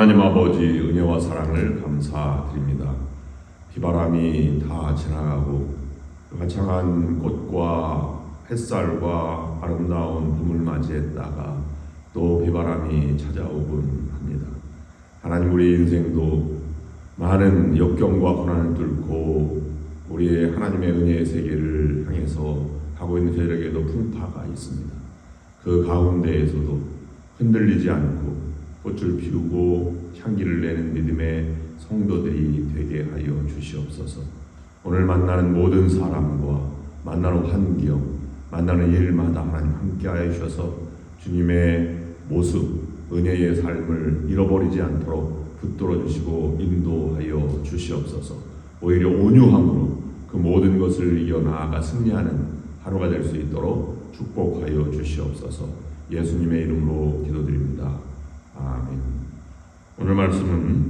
하나님 아버지 은혜와 사랑을 감사드립니다. 비바람이 다 지나가고 화창한 꽃과 햇살과 아름다운 봄을 맞이했다가 또 비바람이 찾아오곤 합니다. 하나님, 우리 인생도 많은 역경과 고난을 뚫고 우리의 하나님의 은혜의 세계를 향해서 가고 있는 저희에게도 풍파가 있습니다. 그 가운데에서도 흔들리지 않고 꽃을 피우고 향기를 내는 믿음의 성도들이 되게 하여 주시옵소서. 오늘 만나는 모든 사람과 만나는 환경, 만나는 일마다 하나님 함께하여 주셔서 주님의 모습, 은혜의 삶을 잃어버리지 않도록 붙들어 주시고 인도하여 주시옵소서. 오히려 온유함으로 그 모든 것을 이겨나아가 승리하는 하루가 될 수 있도록 축복하여 주시옵소서. 예수님의 이름으로 기도드립니다. 아멘. 오늘 말씀은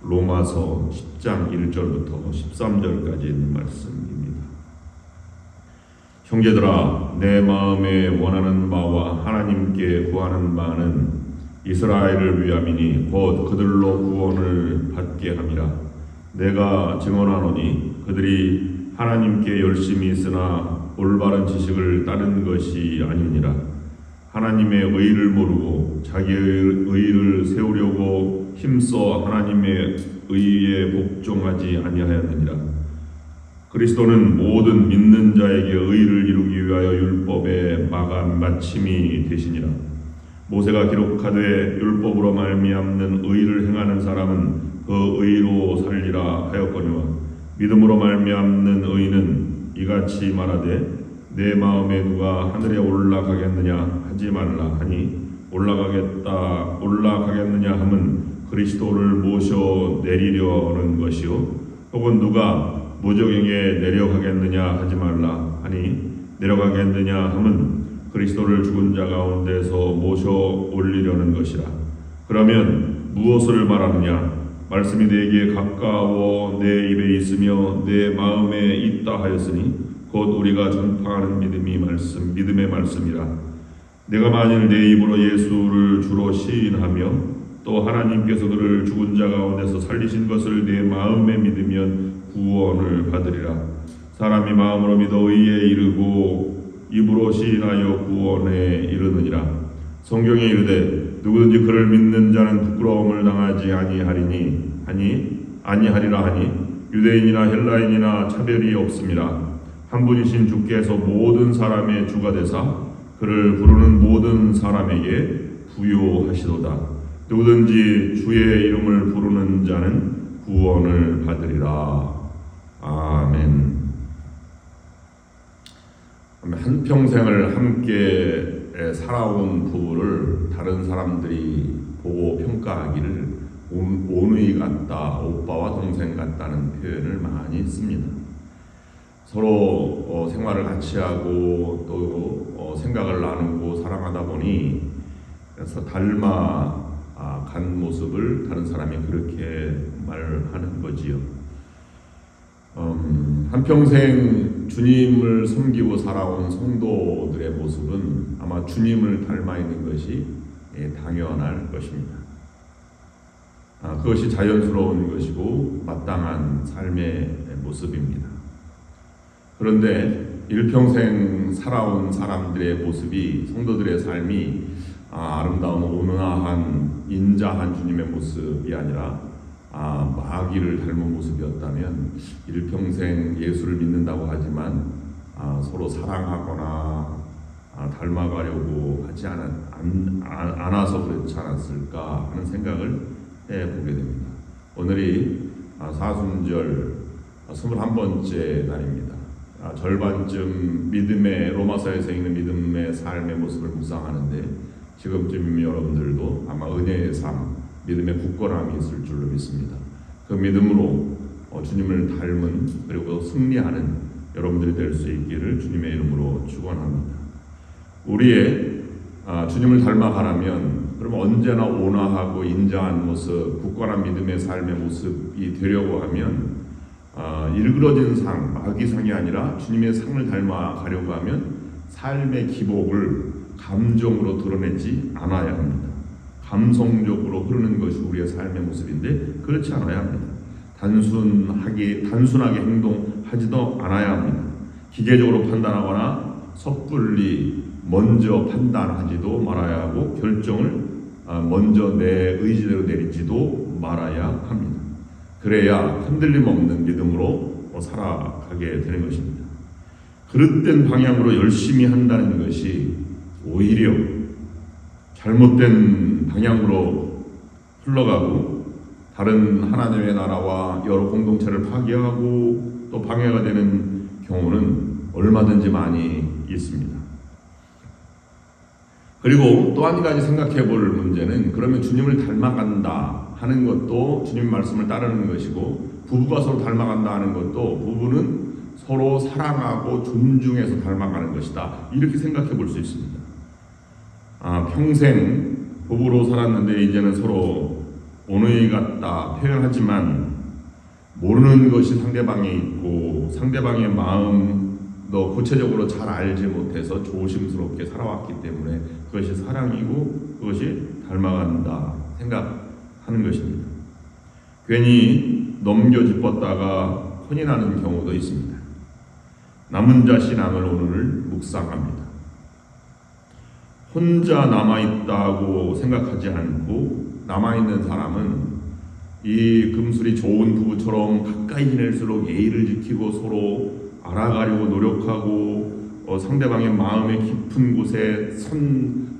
로마서 10장 1절부터 13절까지 있는 말씀입니다. 형제들아, 내 마음에 원하는 바와 하나님께 구하는 바는 이스라엘을 위함이니 곧 그들로 구원을 받게 함이라. 내가 증언하노니 그들이 하나님께 열심히 있으나 올바른 지식을 따른 것이 아니니라. 하나님의 의를 모르고 자기의 의를 세우려고 힘써 하나님의 의에 복종하지 아니하였느니라. 그리스도는 모든 믿는 자에게 의를 이루기 위하여 율법의 마침이 되시니라. 모세가 기록하되 율법으로 말미암는 의를 행하는 사람은 그 의로 살리라 하였거니와 믿음으로 말미암는 의는 이같이 말하되 내 마음에 누가 하늘에 올라가겠느냐 하지 말라 하니 올라가겠느냐 함은 그리스도를 모셔 내리려는 것이요 혹은 누가 무저갱에 내려가겠느냐 하지 말라 하니 내려가겠느냐 함은 그리스도를 죽은 자 가운데서 모셔 올리려는 것이라. 그러면 무엇을 말하느냐? 말씀이 내게 가까워 내 입에 있으며 내 마음에 있다 하였으니 곧 우리가 전파하는 믿음의 말씀이라. 내가 만일 내 입으로 예수를 주로 시인하며 또 하나님께서 그를 죽은 자 가운데서 살리신 것을 내 마음에 믿으면 구원을 받으리라. 사람이 마음으로 믿어 의에 이르고 입으로 시인하여 구원에 이르느니라. 성경에 이르되 누구든지 그를 믿는 자는 부끄러움을 당하지 아니하리라 하니 유대인이나 헬라인이나 차별이 없습니다. 한 분이신 주께서 모든 사람의 주가 되사 그를 부르는 모든 사람에게 부요하시도다. 누구든지 주의 이름을 부르는 자는 구원을 받으리라. 아멘. 한평생을 함께 살아온 부부를 다른 사람들이 보고 평가하기를 오누이 같다, 오빠와 동생 같다는 표현을 많이 씁니다. 서로 생활을 같이 하고 또 생각을 나누고 사랑하다 보니 그래서 닮아 간 모습을 다른 사람이 그렇게 말하는 거지요. 한평생 주님을 섬기고 살아온 성도들의 모습은 아마 주님을 닮아 있는 것이 당연할 것입니다. 그것이 자연스러운 것이고 마땅한 삶의 모습입니다. 그런데 일평생 살아온 사람들의 모습이, 성도들의 삶이 아름다운 온화한 인자한 주님의 모습이 아니라 마귀를 닮은 모습이었다면 일평생 예수를 믿는다고 하지만 서로 사랑하거나 닮아가려고 하지 않아서 그렇지 않았을까 하는 생각을 해보게 됩니다. 오늘이 사순절 21번째 날입니다. 절반쯤 로마서에서 읽는 믿음의 삶의 모습을 묵상하는데 지금쯤 여러분들도 아마 은혜의 삶, 믿음의 굳건함이 있을 줄로 믿습니다. 그 믿음으로 주님을 닮은 그리고 승리하는 여러분들이 될 수 있기를 주님의 이름으로 축원합니다. 우리의 주님을 닮아가려면 그러면 언제나 온화하고 인자한 모습, 굳건한 믿음의 삶의 모습이 되려고 하면 일그러진 상, 마귀상이 아니라 주님의 상을 닮아가려고 하면 삶의 기복을 감정으로 드러내지 않아야 합니다. 감성적으로 흐르는 것이 우리의 삶의 모습인데 그렇지 않아야 합니다. 단순하게 행동하지도 않아야 합니다. 기계적으로 판단하거나 섣불리 먼저 판단하지도 말아야 하고 결정을 먼저 내 의지대로 내리지도 말아야 합니다. 그래야 흔들림 없는 믿음으로 살아가게 되는 것입니다. 그릇된 방향으로 열심히 한다는 것이 오히려 잘못된 방향으로 흘러가고 다른 하나님의 나라와 여러 공동체를 파괴하고 또 방해가 되는 경우는 얼마든지 많이 있습니다. 그리고 또 한 가지 생각해 볼 문제는 그러면 주님을 닮아간다 하는 것도 주님 말씀을 따르는 것이고 부부가 서로 닮아간다 하는 것도 부부는 서로 사랑하고 존중해서 닮아가는 것이다. 이렇게 생각해 볼 수 있습니다. 평생 부부로 살았는데 이제는 서로 오누이 같다 표현하지만 모르는 것이 상대방에 있고 상대방의 마음도 구체적으로 잘 알지 못해서 조심스럽게 살아왔기 때문에 그것이 사랑이고 그것이 닮아간다 생각하는 것입니다. 괜히 넘겨짚었다가 혼이 나는 경우도 있습니다. 남은 자 신앙을 오늘 묵상합니다. 혼자 남아있다고 생각하지 않고 남아있는 사람은 이 금술이 좋은 부부처럼 가까이 지낼수록 예의를 지키고 서로 알아가려고 노력하고 상대방의 마음의 깊은 곳에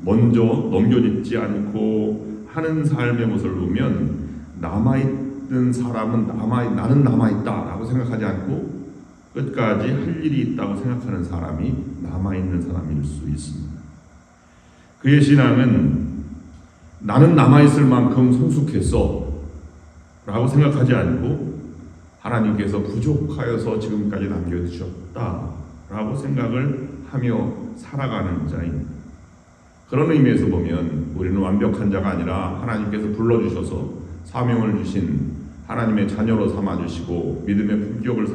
먼저 넘겨짚지 않고 하는 삶의 모습을 보면 남아있는 사람은 나는 남아있다라고 생각하지 않고 끝까지 할 일이 있다고 생각하는 사람이 남아있는 사람일 수 있습니다. 그의 신앙은 나는 남아있을 만큼 성숙했어 라고 생각하지 않고 하나님께서 부족하여서 지금까지 남겨주셨다 라고 생각을 하며 살아가는 자입니다. 그런 의미에서 보면 우리는 완벽한 자가 아니라 하나님께서 불러주셔서 사명을 주신 하나님의 자녀로 삼아주시고 믿음의 품격을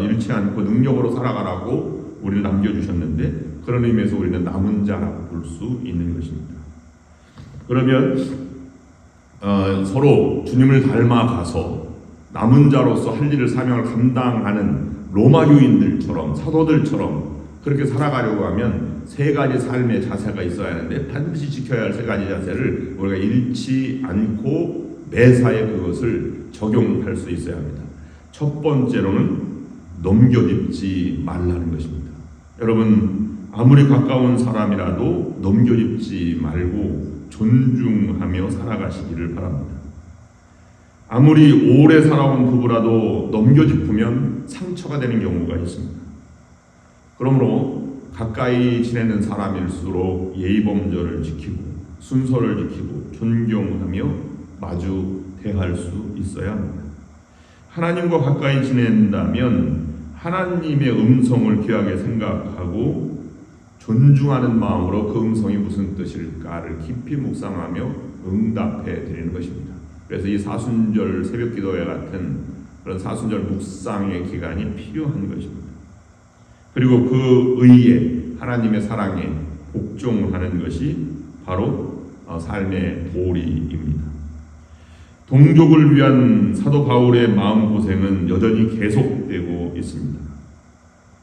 잃지 않고 능력으로 살아가라고 우리를 남겨주셨는데 그런 의미에서 우리는 남은 자라고 볼 수 있는 것입니다. 그러면 서로 주님을 닮아가서 남은 자로서 할 일을 사명을 감당하는 로마 유인들처럼 사도들처럼 그렇게 살아가려고 하면 세 가지 삶의 자세가 있어야 하는데 반드시 지켜야 할 세 가지 자세를 우리가 잃지 않고 매사에 그것을 적용할 수 있어야 합니다. 첫 번째로는 넘겨짚지 말라는 것입니다. 여러분 아무리 가까운 사람이라도 넘겨짚지 말고 존중하며 살아가시기를 바랍니다. 아무리 오래 살아온 부부라도 넘겨짚으면 상처가 되는 경우가 있습니다. 그러므로 가까이 지내는 사람일수록 예의범절을 지키고 순서를 지키고 존경하며 마주 대할 수 있어야 합니다. 하나님과 가까이 지낸다면 하나님의 음성을 귀하게 생각하고 존중하는 마음으로 그 음성이 무슨 뜻일까를 깊이 묵상하며 응답해 드리는 것입니다. 그래서 이 사순절 새벽기도회 같은 그런 사순절 묵상의 기간이 필요한 것입니다. 그리고 그 의에 하나님의 사랑에 복종하는 것이 바로 삶의 도리입니다. 동족을 위한 사도 바울의 마음고생은 여전히 계속되고 있습니다.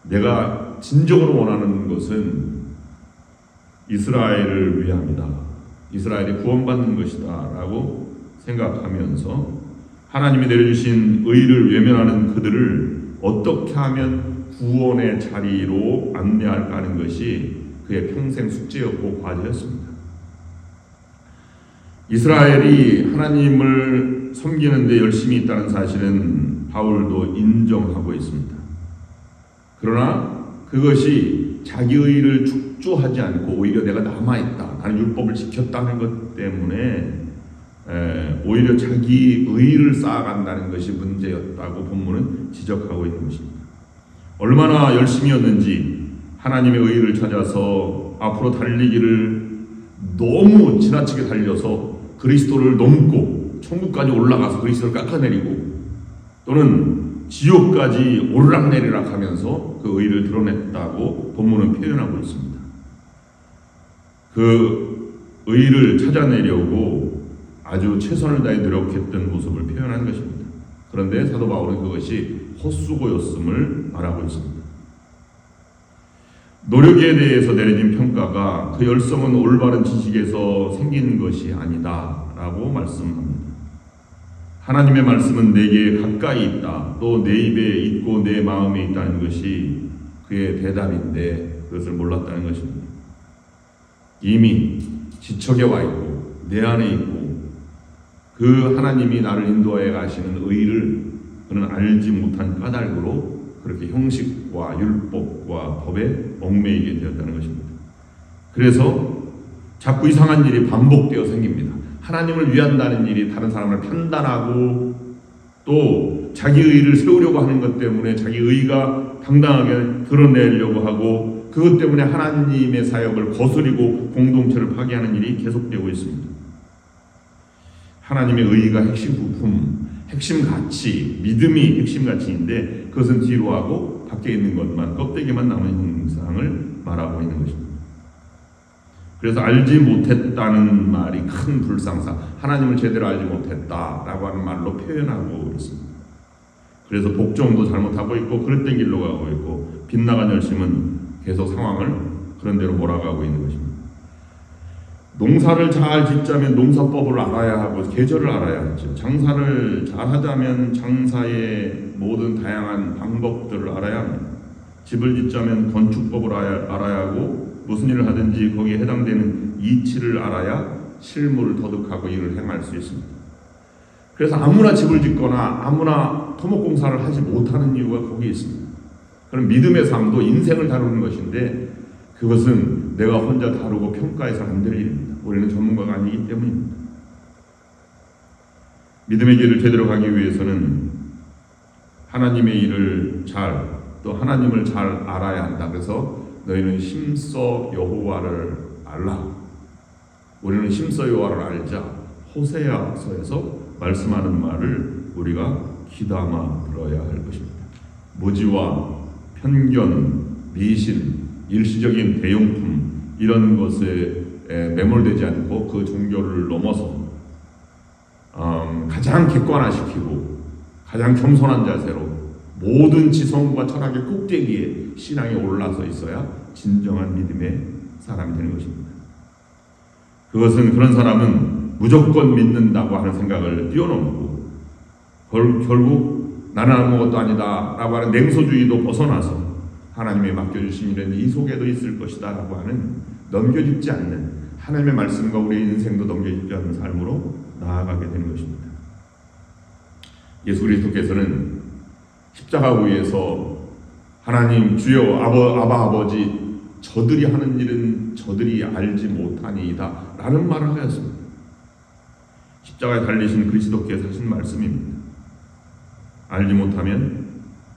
내가 진정으로 원하는 것은 이스라엘을 위함이다. 이스라엘이 구원받는 것이다 라고 생각하면서 하나님이 내려주신 의를 외면하는 그들을 어떻게 하면 구원의 자리로 안내할까 하는 것이 그의 평생 숙제였고 과제였습니다. 이스라엘이 하나님을 섬기는 데 열심히 있다는 사실은 바울도 인정하고 있습니다. 그러나 그것이 자기 의를 축조하지 않고 오히려 내가 남아있다, 나는 율법을 지켰다는 것 때문에 오히려 자기 의를 쌓아간다는 것이 문제였다고 본문은 지적하고 있는 것입니다. 얼마나 열심히였는지 하나님의 의를 찾아서 앞으로 달리기를 너무 지나치게 달려서 그리스도를 넘고 천국까지 올라가서 그리스도를 깎아내리고 또는 지옥까지 오르락내리락 하면서 그 의를 드러냈다고 본문은 표현하고 있습니다. 그 의를 찾아내려고 아주 최선을 다해 노력했던 모습을 표현한 것입니다. 그런데 사도 바울은 그것이 헛수고였음을 말하고 있습니다. 노력에 대해서 내려진 평가가 그 열성은 올바른 지식에서 생긴 것이 아니다 라고 말씀합니다. 하나님의 말씀은 내게 가까이 있다, 또 내 입에 있고 내 마음에 있다는 것이 그의 대답인데 그것을 몰랐다는 것입니다. 이미 지척에 와 있고 내 안에 있고 그 하나님이 나를 인도하여 가시는 의를 그는 알지 못한 까닭으로 그렇게 형식과 율법과 법에 얽매이게 되었다는 것입니다. 그래서 자꾸 이상한 일이 반복되어 생깁니다. 하나님을 위한다는 일이 다른 사람을 판단하고 또 자기 의를 세우려고 하는 것 때문에 자기 의가 당당하게 드러내려고 하고 그것 때문에 하나님의 사역을 거스리고 공동체를 파괴하는 일이 계속되고 있습니다. 하나님의 의가 핵심 부품, 핵심 가치, 믿음이 핵심 가치인데 그것은 뒤로 하고 밖에 있는 것만, 껍데기만 남은 형상을 말하고 있는 것입니다. 그래서 알지 못했다는 말이 큰 불상사, 하나님을 제대로 알지 못했다라고 하는 말로 표현하고 있습니다. 그래서 복종도 잘못하고 있고 그릇된 길로 가고 있고 빗나간 열심은 계속 상황을 그런 대로 몰아가고 있는 것입니다. 농사를 잘 짓자면 농사법을 알아야 하고 계절을 알아야 하죠. 장사를 잘 하자면 장사의 모든 다양한 방법들을 알아야 합니다. 집을 짓자면 건축법을 알아야 하고 무슨 일을 하든지 거기에 해당되는 이치를 알아야 실무를 터득하고 일을 행할 수 있습니다. 그래서 아무나 집을 짓거나 아무나 토목공사를 하지 못하는 이유가 거기에 있습니다. 그럼 믿음의 삶도 인생을 다루는 것인데 그것은 내가 혼자 다루고 평가해서 안 될 일입니다. 우리는 전문가가 아니기 때문입니다. 믿음의 길을 제대로 가기 위해서는 하나님의 일을 또 하나님을 잘 알아야 한다. 그래서 너희는 힘써 여호와를 알라. 우리는 힘써 여호와를 알자. 호세아서에서 말씀하는 말을 우리가 귀담아 들어야 할 것입니다. 무지와 편견, 미신, 일시적인 대용품 이런 것에 매몰되지 않고 그 종교를 넘어서 가장 객관화시키고 가장 겸손한 자세로 모든 지성과 철학의 꼭대기에 신앙에 올라서 있어야 진정한 믿음의 사람이 되는 것입니다. 그것은 그런 사람은 무조건 믿는다고 하는 생각을 뛰어넘고 결국 나는 아무것도 아니다 라고 하는 냉소주의도 벗어나서 하나님의 맡겨주신 일은 이 속에도 있을 것이다 라고 하는 넘겨짚지 않는 하나님의 말씀과 우리의 인생도 넘겨짚지 않는 삶으로 나아가게 되는 것입니다. 예수 그리스도께서는 십자가 위에서 하나님 주여 아바 아버지 저들이 하는 일은 저들이 알지 못하니이다 라는 말을 하였습니다. 십자가에 달리신 그리스도께서 하신 말씀입니다. 알지 못하면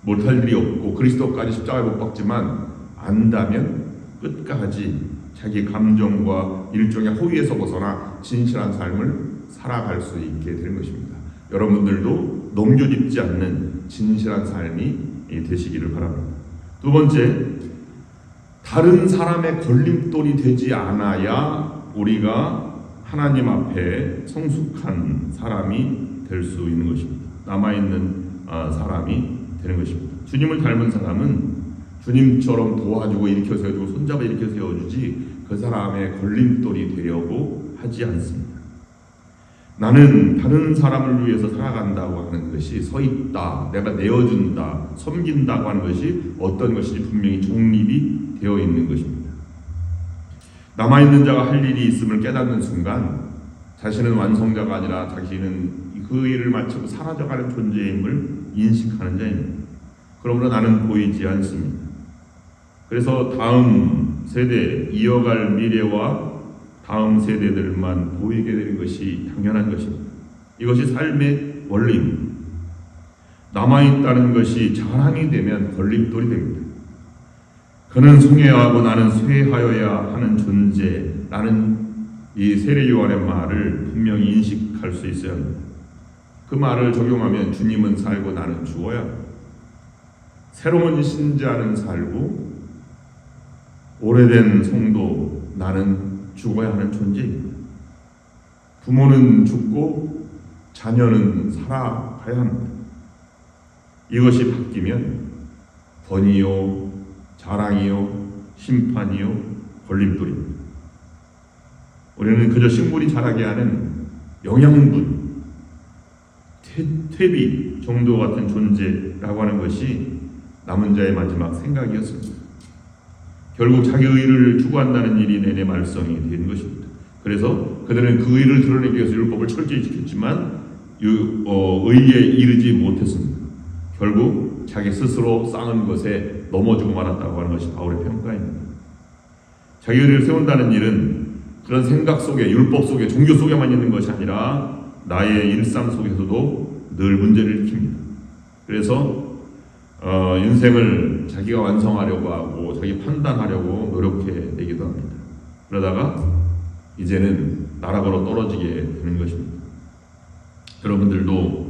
못할 일이 없고 그리스도까지 십자가에 못 박지만 안다면 끝까지 자기 감정과 일종의 허위에서 벗어나 진실한 삶을 살아갈 수 있게 되는 것입니다. 여러분들도 넘겨짚지 않는 진실한 삶이 되시기를 바랍니다. 두 번째, 다른 사람의 걸림돌이 되지 않아야 우리가 하나님 앞에 성숙한 사람이 될 수 있는 것입니다. 남아있는 사람이 되는 것입니다. 주님을 닮은 사람은 주님처럼 도와주고 일으켜 세워주고 손잡아 일으켜 세워주지 그 사람의 걸림돌이 되려고 하지 않습니다. 나는 다른 사람을 위해서 살아간다고 하는 것이 서있다, 내가 내어준다, 섬긴다고 하는 것이 어떤 것인지 분명히 정립이 되어 있는 것입니다. 남아있는 자가 할 일이 있음을 깨닫는 순간 자신은 완성자가 아니라 자신은 그 일을 마치고 사라져가는 존재임을 인식하는 자입니다. 그러므로 나는 보이지 않습니다. 그래서 다음 세대, 이어갈 미래와 다음 세대들만 보이게 되는 것이 당연한 것입니다. 이것이 삶의 원리입니다. 남아있다는 것이 자랑이 되면 걸림돌이 됩니다. 그는 성회하고 나는 쇠하여야 하는 존재라는 이 세례 요한의 말을 분명히 인식할 수 있어야 합니다. 그 말을 적용하면 주님은 살고 나는 죽어야 합니다. 새로운 신자는 살고 오래된 성도 나는 죽어야 하는 존재입니다. 부모는 죽고 자녀는 살아가야 합니다. 이것이 바뀌면 권위요, 자랑이요, 심판이요, 걸림돌입니다. 우리는 그저 식물이 자라게 하는 영양분, 퇴비 정도 같은 존재라고 하는 것이 남은 자의 마지막 생각이었습니다. 결국 자기 의를 추구한다는 일이 내내 말썽이 된 것입니다. 그래서 그들은 그 의를 드러내기 위해서 율법을 철저히 지켰지만 의에 이르지 못했습니다. 결국 자기 스스로 쌓은 것에 넘어지고 말았다고 하는 것이 바울의 평가입니다. 자기 의를 세운다는 일은 그런 생각 속에, 율법 속에, 종교 속에만 있는 것이 아니라 나의 일상 속에서도 늘 문제를 일으킵니다. 그래서 인생을 자기가 완성하려고 하고 자기 판단하려고 노력해내기도 합니다. 그러다가 이제는 나락으로 떨어지게 되는 것입니다. 여러분들도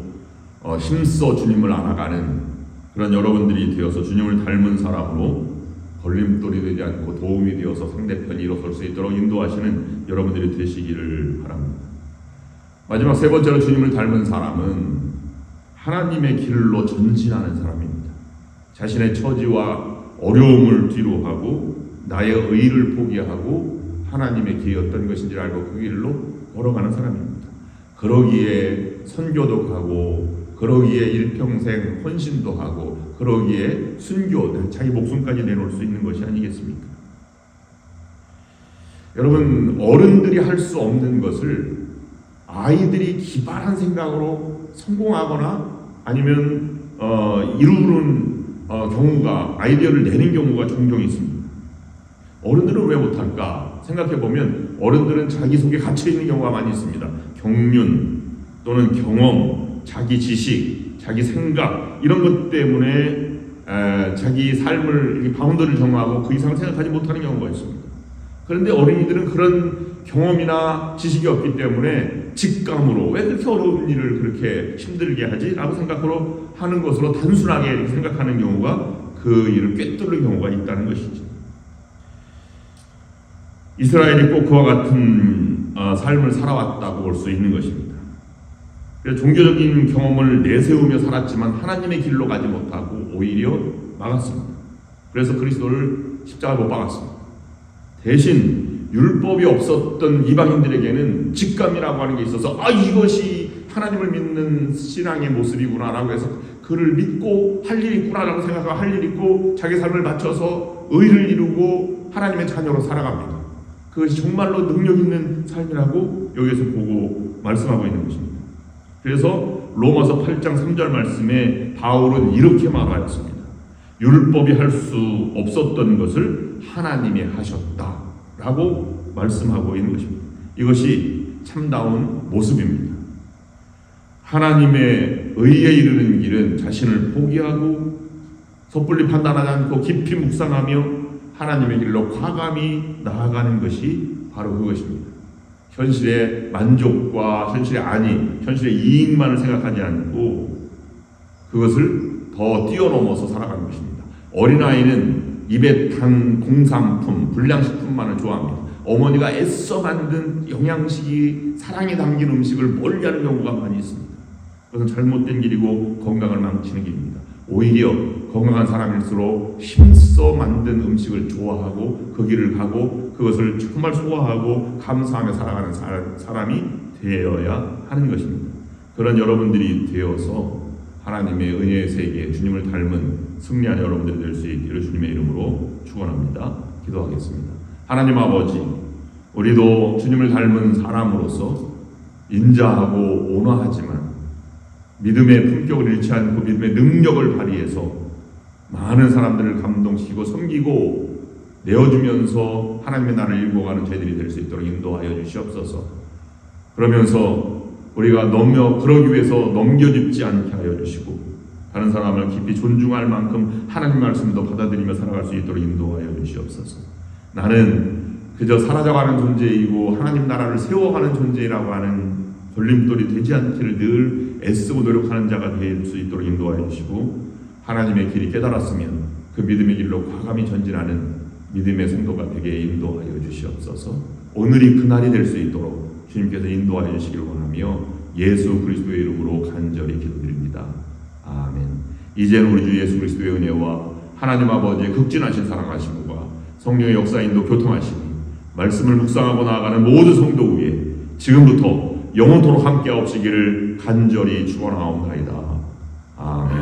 힘써 주님을 알아가는 그런 여러분들이 되어서 주님을 닮은 사람으로 걸림돌이 되지 않고 도움이 되어서 상대편이 일어설 수 있도록 인도하시는 여러분들이 되시기를 바랍니다. 마지막 세 번째로 주님을 닮은 사람은 하나님의 길로 전진하는 사람입니다. 자신의 처지와 어려움을 뒤로 하고 나의 의를 포기하고 하나님의 길이 어떤 것인지 알고 그 길로 걸어가는 사람입니다. 그러기에 선교도 가고 그러기에 일평생 헌신도 하고 그러기에 순교, 자기 목숨까지 내놓을 수 있는 것이 아니겠습니까? 여러분, 어른들이 할 수 없는 것을 아이들이 기발한 생각으로 성공하거나 아니면 이루는 경우가, 아이디어를 내는 경우가 종종 있습니다. 어른들은 왜 못할까 생각해보면 어른들은 자기 속에 갇혀있는 경우가 많이 있습니다. 경륜 또는 경험, 자기 지식, 자기 생각 이런 것 때문에 자기 삶을 바운더를 정하고 그 이상을 생각하지 못하는 경우가 있습니다. 그런데 어린이들은 그런 경험이나 지식이 없기 때문에 직감으로 왜 그렇게 어려운 일을 그렇게 힘들게 하지? 라고 생각으로 하는 것으로 단순하게 생각하는 경우가 그 일을 꿰뚫는 경우가 있다는 것이죠. 이스라엘이 꼭 그와 같은 삶을 살아왔다고 볼 수 있는 것입니다. 그래서 종교적인 경험을 내세우며 살았지만 하나님의 길로 가지 못하고 오히려 막았습니다. 그래서 그리스도를 십자가에 못 박았습니다. 대신 율법이 없었던 이방인들에게는 직감이라고 하는 게 있어서 이것이 하나님을 믿는 신앙의 모습이구나 라고 해서 그를 믿고 할 일이 있구나 라고 생각하고 할 일이 있고 자기 삶을 맞춰서 의를 이루고 하나님의 자녀로 살아갑니다. 그것이 정말로 능력 있는 삶이라고 여기에서 보고 말씀하고 있는 것입니다. 그래서 로마서 8장 3절 말씀에 바울은 이렇게 말하였습니다. 율법이 할 수 없었던 것을 하나님이 하셨다 라고 말씀하고 있는 것입니다. 이것이 참다운 모습입니다. 하나님의 의에 이르는 길은 자신을 포기하고 섣불리 판단하지 않고 깊이 묵상하며 하나님의 길로 과감히 나아가는 것이 바로 그것입니다. 현실의 만족과 현실의 현실의 이익만을 생각하지 않고 그것을 더 뛰어넘어서 살아가는 것입니다. 어린아이는 입에 단 공산품, 불량식품만을 좋아합니다. 어머니가 애써 만든 영양식이 사랑이 담긴 음식을 멀리하는 경우가 많이 있습니다. 그것은 잘못된 길이고 건강을 망치는 길입니다. 오히려 건강한 사람일수록 힘써 만든 음식을 좋아하고 그 길을 가고 그것을 정말 소화하고 감사하며 살아가는 사람이 되어야 하는 것입니다. 그런 여러분들이 되어서 하나님의 은혜의 세계에 주님을 닮은 승리한 여러분들이 될 수 있기를 주님의 이름으로 축원합니다. 기도하겠습니다. 하나님 아버지, 우리도 주님을 닮은 사람으로서 인자하고 온화하지만 믿음의 품격을 잃지 않고 믿음의 능력을 발휘해서 많은 사람들을 감동시키고 섬기고 내어주면서 하나님의 나라를 일궈가는 저희들이 될 수 있도록 인도하여 주시옵소서. 그러면서 우리가 그러기 위해서 넘겨짚지 않게 하여 주시고 다른 사람을 깊이 존중할 만큼 하나님 말씀도 받아들이며 살아갈 수 있도록 인도하여 주시옵소서. 나는 그저 사라져가는 존재이고 하나님 나라를 세워가는 존재라고 하는 걸림돌이 되지 않기를 늘 애쓰고 노력하는 자가 될 수 있도록 인도하여 주시고 하나님의 길이 깨달았으면 그 믿음의 길로 과감히 전진하는 믿음의 성도가 되게 인도하여 주시옵소서. 오늘이 그날이 될 수 있도록 주님께서 인도하여 주시기를 원하며 예수 그리스도의 이름으로 간절히 기도드립니다. 아멘. 이제는 우리 주 예수 그리스도의 은혜와 하나님 아버지의 극진하신 사랑하심과 성령의 역사인도 교통하심이 말씀을 묵상하고 나아가는 모든 성도 위에 지금부터 영원토록 함께하옵시기를 간절히 축원하옵나이다. 아멘.